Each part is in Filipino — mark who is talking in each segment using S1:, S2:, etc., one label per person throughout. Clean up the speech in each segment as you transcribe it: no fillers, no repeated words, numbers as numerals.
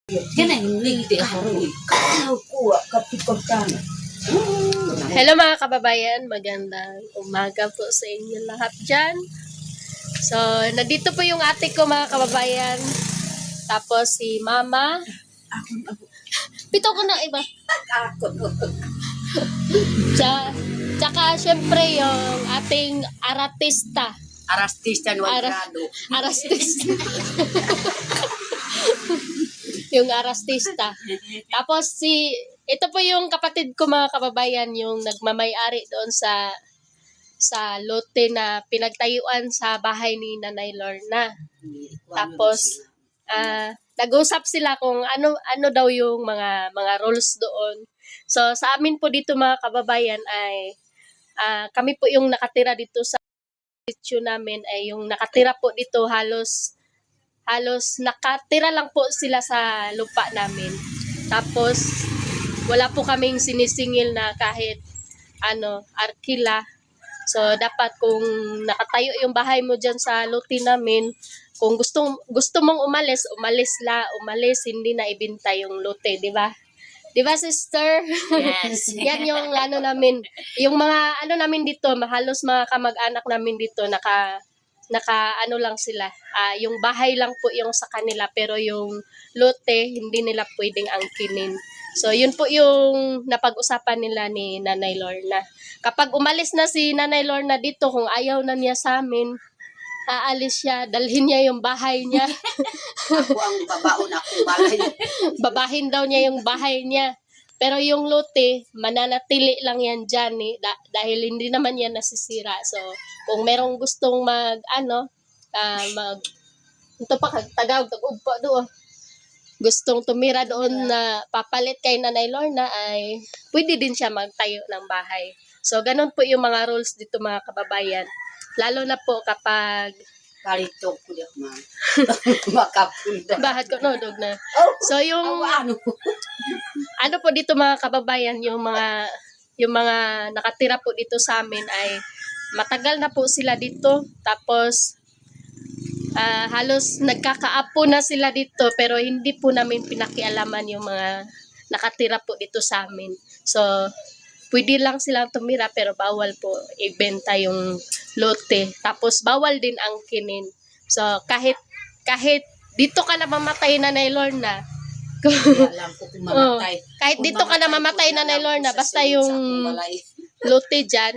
S1: Hello mga kababayan, magandang umaga po sa inyo lahat dyan. So, nandito po yung ate ko mga kababayan. Tapos si mama. Pito ko na iba. Tsaka syempre yung ating artista.
S2: Artista Nuagrado.
S1: Artista. Yung artista. Tapos ito po yung kapatid ko mga kababayan, yung nagmamay-ari doon sa lote na pinagtayuan sa bahay ni Nanay Lorna. Tapos nag-usap sila kung ano daw yung mga rules doon. So sa amin po dito mga kababayan ay kami po yung nakatira dito sa sitio namin, ay yung nakatira po dito halos nakatira lang po sila sa lupa namin. Tapos wala po kaming sinisingil na kahit arkila. So dapat kung nakatayo yung bahay mo diyan sa lote namin, kung gusto mong umalis, hindi na ibenta yung lote, di ba? Di ba, sister?
S2: Yes.
S1: Yan yung namin, yung mga namin dito, halos mga kamag-anak namin dito, naka lang sila. Yung bahay lang po yung sa kanila, pero yung lote hindi nila pwedeng angkinin. So yun po yung napag-usapan nila ni Nanay Lorna. Kapag umalis na si Nanay Lorna dito, kung ayaw na niya sa amin, aalis siya, dalhin niya yung bahay niya.
S2: Ako ang babaon akong bahay.
S1: Babahin daw niya yung bahay niya. Pero yung lote, mananatili lang yan dyan dahil hindi naman yan nasisira. So, kung merong gustong ito pa, Tagaw po doon. Gustong tumira doon na papalit kay Nanay Lorna, ay pwede din siya magtayo ng bahay. So, ganun po yung mga rules dito mga kababayan. Lalo na po kapag
S2: Kalito ko diyak man. Makapunda.
S1: bahat ko, dog na. So, yung po dito mga kababayan, yung mga nakatira po dito sa amin ay matagal na po sila dito. Tapos halos nagkakaapo na sila dito, pero hindi po namin pinakialaman yung mga nakatira po dito sa amin. So pwede lang silang tumira, pero bawal po ibenta yung lote. Tapos bawal din angkinin. So kahit dito ka na mamatay na Nanay Lorna,
S2: Alam ko kung mamatay.
S1: kahit dito ka na mamatay na Nanay Lorna, basta yung lote dyan,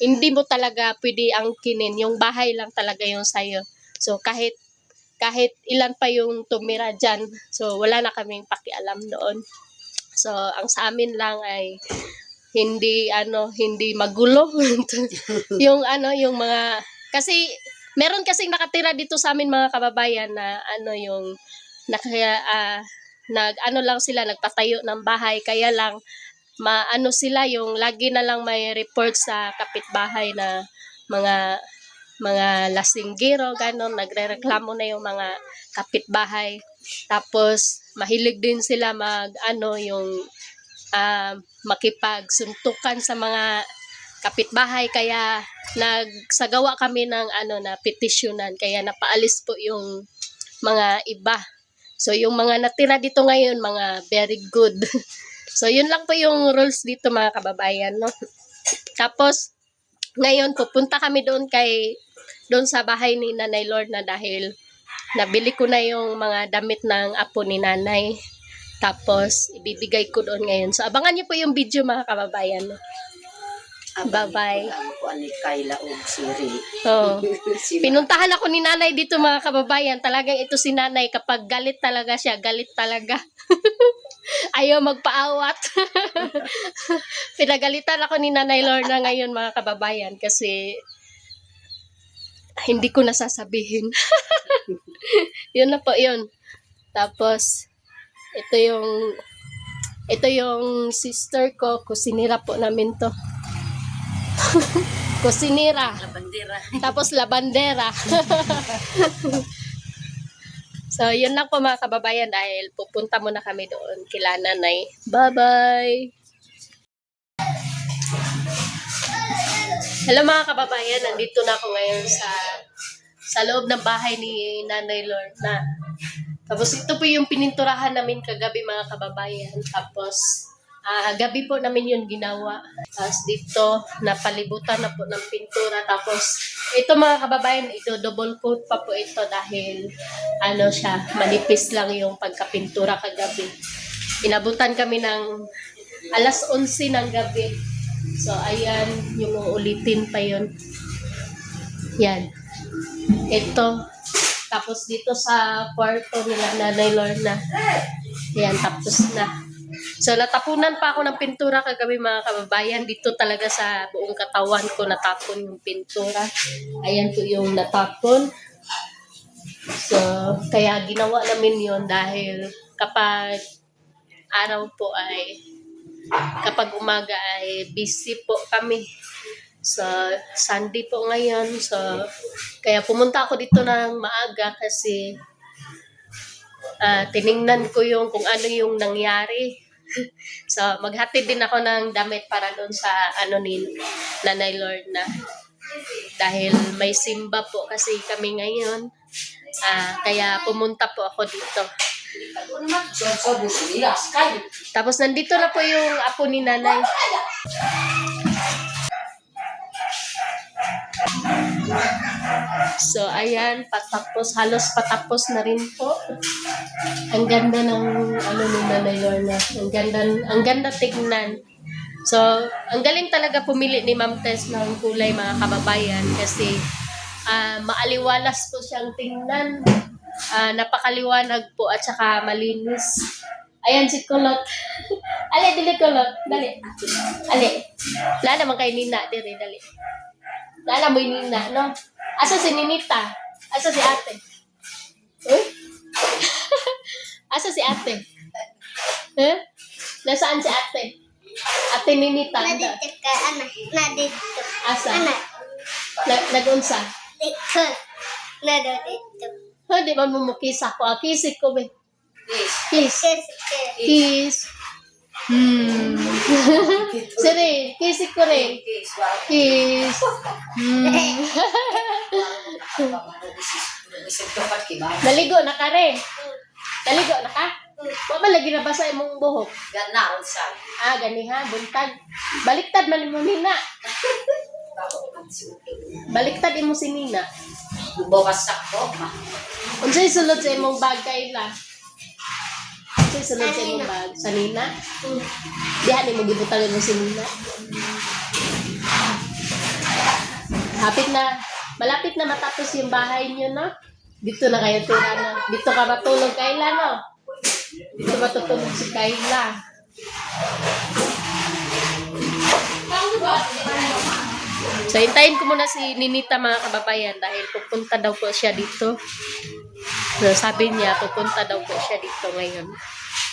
S1: hindi mo talaga pwede angkinin. Yung bahay lang talaga yung sayo. So kahit ilan pa yung tumira dyan, so wala na kaming pakialam doon. So ang sa amin lang ay hindi magulo. yung mga, kasi meron kasing nakatira dito sa amin mga kababayan na yung lang sila, nagpatayo ng bahay, kaya lang sila, yung lagi na lang may report sa kapitbahay na mga lasinggero, ganon, nagrereklamo na yung mga kapitbahay. Tapos mahilig din sila yung makipagsuntukan sa mga kapitbahay, kaya nagsagawa kami ng na petisyonan, kaya napaalis po yung mga iba. So yung mga natira dito ngayon, mga very good. So yun lang po yung rules dito mga kababayan, no? Tapos ngayon pupunta kami doon sa bahay ni Nanay Lorna dahil nabili ko na yung mga damit ng apo ni Nanay. Tapos ibibigay ko doon ngayon. So abangan niyo po yung video mga kababayan, no? Bye-bye. Oh. Pinuntahan ako ni Nanay dito mga kababayan. Talagang ito si Nanay, kapag galit talaga siya, galit talaga. Ayaw magpaawat. Pinagalitan ako ni Nanay Lorna ngayon mga kababayan kasi hindi ko nasasabihin. Yun na po yun. Tapos ito yung sister ko, kusinira po namin to. Kusinira.
S2: Labandera.
S1: Tapos labandera. So, yun lang po mga kababayan, dahil pupunta muna kami doon kila Nanay. Bye-bye! Hello mga kababayan, nandito na ako ngayon sa loob ng bahay ni Nanay Lorna. Tapos ito po yung pininturahan namin kagabi mga kababayan. Tapos gabi po namin yun ginawa. Tapos dito napalibutan na po ng pintura. Tapos ito mga kababayan, ito double coat pa po ito dahil ano siya, manipis lang yung pagkapintura kagabi. Inabutan kami ng alas 11 ng gabi. So ayan, yung uulitin pa yun. Yan. Ito. Tapos dito sa kwarto nila Nanay Lorna. Ayan, tapos na. So natapunan pa ako ng pintura kagabi mga kababayan. Dito talaga sa buong katawan ko natapon yung pintura. Ayan po yung natapon. So kaya ginawa namin yon dahil kapag araw po ay kapag umaga ay busy po kami. So, Sunday po ngayon. So, kaya pumunta ako dito ng maaga kasi tiningnan ko yung kung ano yung nangyari. So, maghatid din ako ng damit para doon sa ano ni Nanay Lorna. Dahil may simba po kasi kami ngayon. Kaya pumunta po ako dito. Tapos nandito na po yung apo ni Nanay. So, ayan, halos patapos na rin po. Ang ganda ng ano ni Nanay Lorna. Ang ganda tignan. So, ang galing talaga pumili ni Ma'am Tess ng kulay mga kababayan kasi maaliwalas po siyang tingnan. Napakaliwanag po at saka malinis. Ayan si Kulot. Ali, dili Kulot. Dali. Ali. Wala naman kay Nina. Dili, dali. Wala mo yung Nina, no? Asa si Ninita? Asa si ate? Uy? Asa si ate? Eh? Nasaan si ate? Ate Ninita.
S3: Nadito ka, anak. Nadito.
S1: Asa?
S3: Anak.
S1: Nag-unsa?
S3: Dito. Nadito.
S1: Di ba mo kiss ako? Kiss ko ba? Kiss.
S3: Kasi,
S1: Kiss. Siri, kiss ko rin. Kiss. Naligo na ka rin. Naligo na ka? Wa ba lagi nabasa imong buhok? Ganiha, buntag. Baliktad man mo Nina. Baliktad imo si Nina. Unsay sulod sa imong bag Kayla? Unsay sulod sa imong bag? Sa Nina? Diha ni mo gibutang mo si Nina. Malapit na matapos yung bahay niyo, no? Dito na kayo tira na. Dito ka matulog Kayla, no? Dito matutulog si Kayla. So, hintayin ko muna si Ninita mga kababayan dahil pupunta daw po siya dito. So, sabi niya, pupunta daw po siya dito ngayon.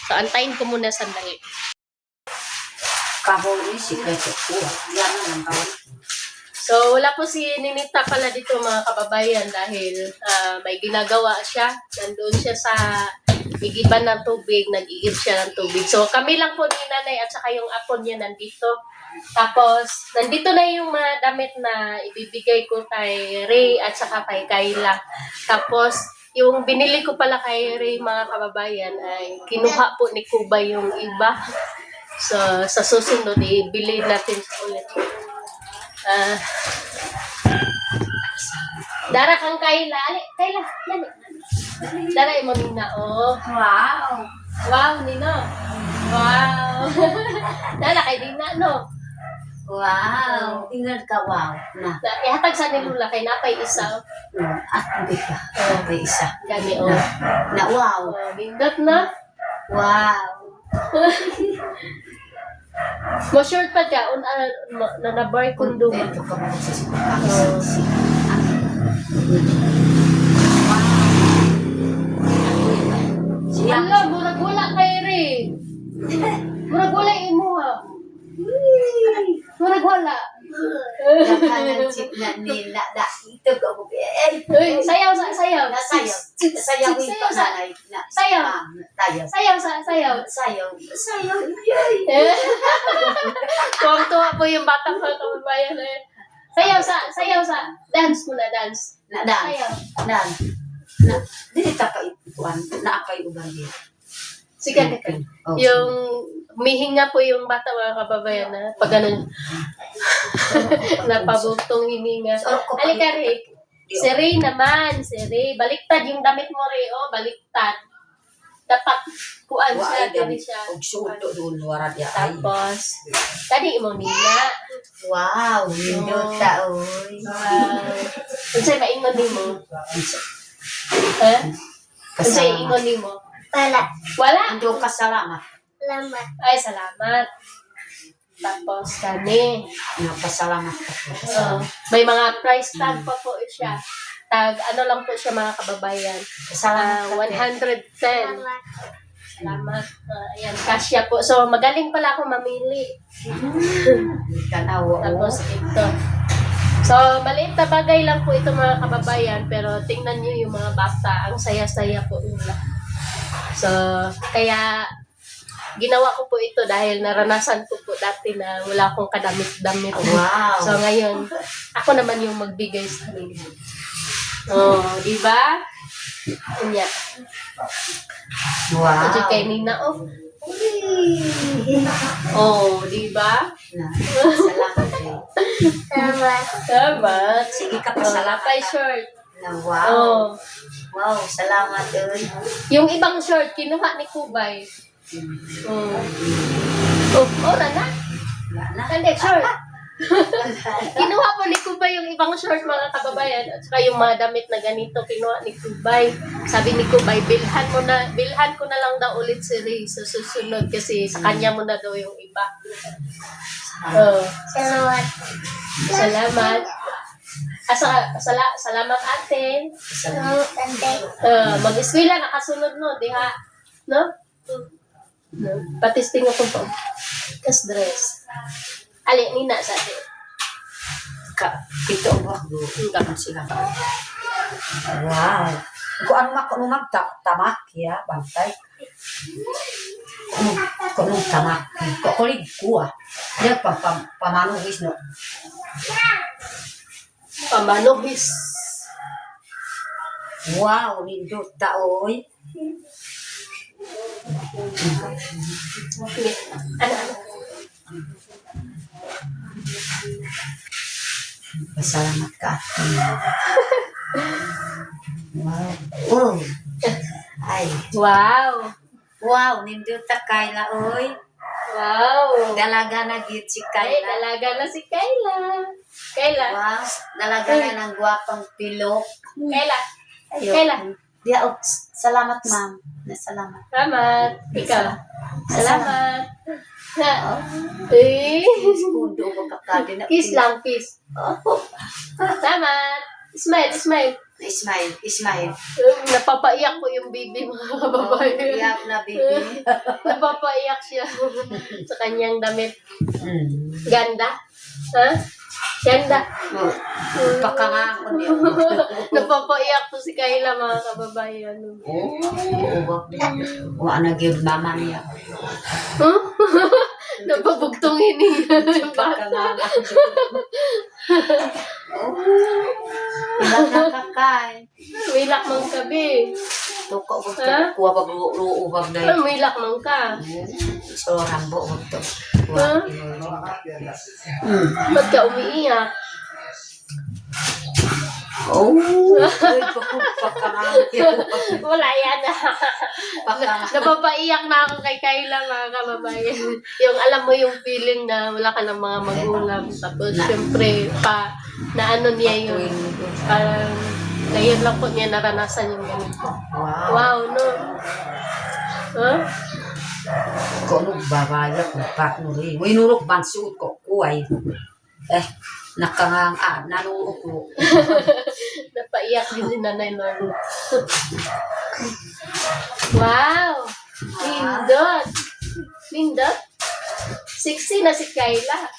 S1: So, antayin ko muna sandali. So, wala po si Ninita pala dito mga kababayan dahil may ginagawa siya. Nandun siya sa igiban ng tubig, nag-iigib siya ng tubig. So, kami lang po ni Nanay at saka yung apo niya nandito. Tapos, nandito na yung mga damit na ibibigay ko kay Ray at saka kay Kayla. Tapos, yung binili ko pala kay Ray mga kababayan ay kinuha po ni Kuba yung iba. So, sa susunod, ibili natin sa ulit. Dara kang Kayla. Kayla, dali. Dara mo Nina. Oh.
S3: wow.
S1: Wow, Nino. Wow. Dara kay Nina, no?
S3: Wow. Tingnan ka, wow. Na.
S1: Ihatag sa nilula kay napay isa.
S3: Hindi ka. May isa.
S1: Gani, oh.
S3: Na wow.
S1: Bindot na.
S3: Wow.
S1: Mo-short pa ka. Na-bar kundum.
S3: Ito ka mo sa
S1: Hala, murag wala kay Ray. Murag wala imuha. Murag wala.
S3: Kanan si Nina da ito ko mo
S1: Uy, sayaw.
S3: sayaw
S1: Sayaw
S3: ito
S1: sa-
S3: nanay na
S1: sayaw.
S3: tayo
S1: Sayaw.
S3: yay
S1: Tuwang-tuwa po yung bata mga kababayan. Sayaw sa. Dance muna, dance.
S2: Na dan.
S1: Sayaw.
S2: Dan. Na dili ta pa ituan na apay uban dia.
S1: Sige, teka.
S2: Oh,
S1: Yung humihinga po yung bata mga kababayan na pag ganun. Napabugtong hininga. Halika, Ray. Si Ray naman. Si Ray. Baliktad yung damit mo, Ray. Oh, baliktad. Dapat kuan siya. Dili siya.
S2: og sudo doon wara dia ay.
S1: Tapos, tadi mo nina.
S3: Wow, nindot ta oy.
S1: Unsay maingon nimo? Ha? Unsay ingon nimo?
S3: Wala.
S1: Wala.
S2: Ando ka salamat.
S3: Salamat.
S1: Ay, salamat. Tapos kami.
S2: Napasalamat ako.
S1: May mga price tag pa po siya. Tag, ano lang po siya mga kababayan.
S2: Salamat.
S1: 110.
S3: Salamat.
S1: Salamat. Ayan, kasya po. So, magaling pala ako mamili.
S2: Tanaw.
S1: Tapos ito. So, maliit na bagay lang po ito mga kababayan. Pero tingnan niyo yung mga bata. Ang saya-saya po nila. So, kaya ginawa ko po ito dahil naranasan ko po dati na wala akong kadamit-damit.
S2: Wow.
S1: So, ngayon, ako naman yung magbigay sa kanila. Oh, di ba? Kanya.
S2: Wow.
S1: Kasi kay Nina, oh. Oh, di ba?
S2: Salamat.
S3: Salamat.
S1: Salamat.
S2: Sige ka
S1: Oh,
S2: pasalamat.
S1: lapay short.
S2: Wow.
S1: Oh.
S3: Wow, salamat oy.
S1: Yung ibang short, kinuha ni Kubay. Oh. Oh, ora na.
S2: Wala na.
S1: Hindi, short. Kinuha po ni Kubay yung ibang short mga kababayan at saka yung mga damit na ganito kinuha ni Kubay. Sabi ni Kubay, bilhan ko na lang daw ulit si Ray sa susunod kasi sa kanya mo na daw yung iba. Oh,
S3: Salamat.
S1: salamat. Salamat ate.
S3: Salamat ante.
S1: Mag-eskwela nakasunod no, diha. No? No. Patisting ako po. Kas dress. Ali, Nina sa atin.
S2: Ito ang wakdo. Kaman sila ka. Wow. Kung ano makunumag tamak ya, bantay. Kung tamak. Kung kulig kuha. Yan pamanuhis no.
S1: Pamanuhis.
S2: Wow, nindot taoy.
S1: Ano?
S2: Pasalamat ka. Wow. Oh. Ay.
S1: Wow.
S2: Wow, nindot ta Kayla oy.
S1: Wow.
S2: Dalaga na gid si
S1: Ay,
S2: Kayla.
S1: dalaga na si Kayla. Kayla.
S2: Wow, dalaga na ng gwapang pilok.
S1: Kayla.
S2: Ayun.
S1: Kayla.
S2: Dia, oh, salamat ma'am. Salamat.
S1: Salamat. Ikaw. Salamat. Ha. Eh.
S2: Kundo ko kakadi na.
S1: Kiss lang, kiss. Salamat. Smile, smile.
S2: Ismail.
S1: Napapaiyak ko yung baby mga kababayan.
S2: Iyak na baby.
S1: Napapaiyak siya sa kanyang damit.
S2: Hmm.
S1: Ganda. Ha? Ganda.
S2: Pakangang niya.
S1: Napapaiyak po si Kayla mga kababayan.
S2: Wa na gyud mama niya.
S1: Huh? Napabugtongin niya yung bata.
S2: Pakangang. Ilang nakakay.
S1: Wilak mang kabi.
S2: Tuko ko
S1: Ha?
S2: kuha pag ruubag na
S1: Ano wilak mang ka?
S2: So rambo ko to.
S1: Ha? Ba't ka umiiyak?
S2: Oh. Pakangang.
S1: Wala yan. Napapaiyak na ako kay Kayla mga kababayan. Yung alam mo yung feeling na wala ka ng mga magulang. Tapos syempre na ano niya yun. Parang ngayon lang po niya naranasan yung ganito.
S2: Wow.
S1: Wow, no? Huh?
S2: Kung babayag ng partner winurok bansuot ko kuway. Nakangang nanurok ko.
S1: Napaiyak din si Nanay Lord. Wow! Lindot! Lindot? Sexy na si Kayla.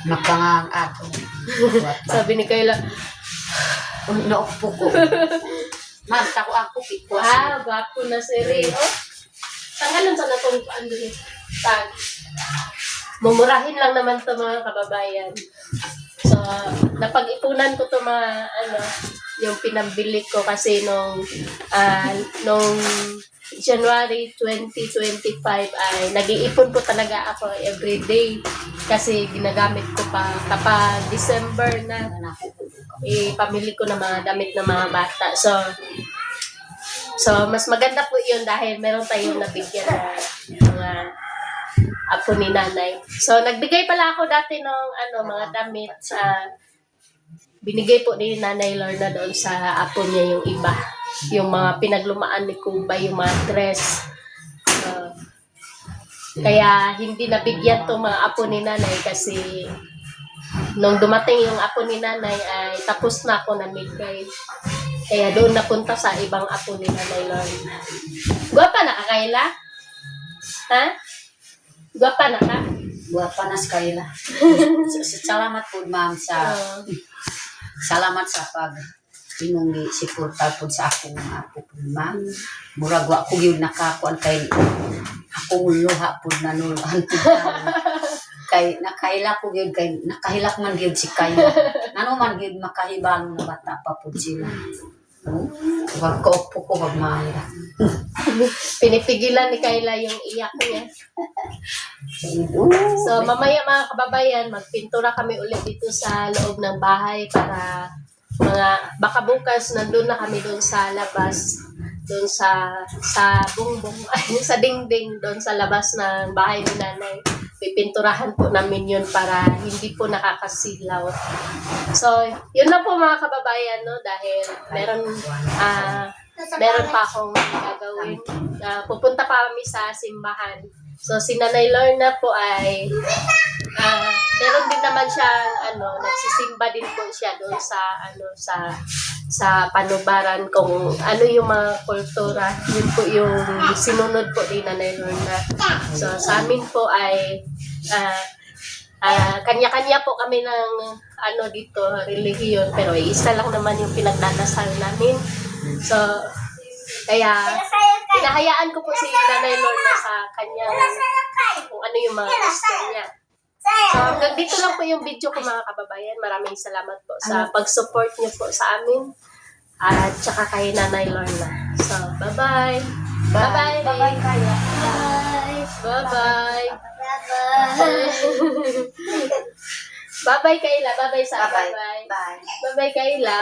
S2: Nakangang ako.
S1: Sabi ni Kayla,
S2: Naupo ko. Man, tako ang kupit ko.
S1: wow, gwapo na si Ray. Oh, tanggalan sa natong paan doon. Tag. mumurahin lang naman to mga kababayan. So, napag-ipunan ko to mga yung pinambili ko kasi nung January 2025 ay nag-iipon po talaga ako every day kasi ginagamit ko pa kapag December na pamili ko ng mga damit ng mga bata. So mas maganda po 'yun dahil meron tayong nabigyan na mga apo ni nanay. So nagbigay pala ako dati ng mga damit binigay po ni Nanay Lorna doon sa apo niya yung iba. Yung mga pinaglumaan ni Kuba, yung mga dress. Kaya hindi nabigyan tong mga apo ni Nanay kasi nung dumating yung apo ni Nanay ay tapos na ako namigay. Kaya doon napunta sa ibang apo ni Nanay Lorna. Gwapa na ka, Kayla? Ha? Gwapa na ka?
S2: Buwapa na sa Kayla. Salamat po, ma'am, sa salamat sa pag inong suporta po sa akong apo po, ma'am. Murag wa ko gyud nakakuan kay akong luha po nanuluhan po. Kay nakaila ko gyud kay nakahilak man gyud si Kayla. Nano man gyud makahibalo na bata pa po sila. Wag ko po ko magmahira.
S1: Pinipigilan ni Kayla yung iyak niya. So, mamaya mga kababayan, magpintura kami ulit dito sa loob ng bahay para baka bukas nandun na kami doon sa labas, doon sa bungbong, sa dingding, doon sa labas ng bahay ni Nanay. Pipinturahan po namin yun para hindi po nakakasilaw. So, yun na po mga kababayan, no? Dahil meron pa akong gagawin. Pupunta pa kami sa simbahan. So, si Nanay Lorna po ay meron din naman siyang nagsisimba din po siya doon sa panubaran kung ano yung mga kultura. Yun po yung sinunod po ni Nanay Lorna. So, sa amin po ay kanya-kanya po kami ng dito, relihiyon, pero isa lang naman yung pinagdadasal namin. So, kaya pinahayaan ko po si Nanay Lorna sa kanyang kung ano yung mga gusto niya. So, hanggang dito lang po yung video ko mga kababayan. Maraming salamat po sa pag-support niyo po sa amin at saka kay Nanay Lorna. So, bye-bye. Bye-bye.
S2: Bye-bye, Kayla.
S1: Bye. Bye-bye.
S3: Bye-bye.
S1: Bye-bye, Kayla. Bye-bye sa
S2: Bye-bye.
S1: bye-bye.
S2: Bye.
S1: Bye-bye, Kayla.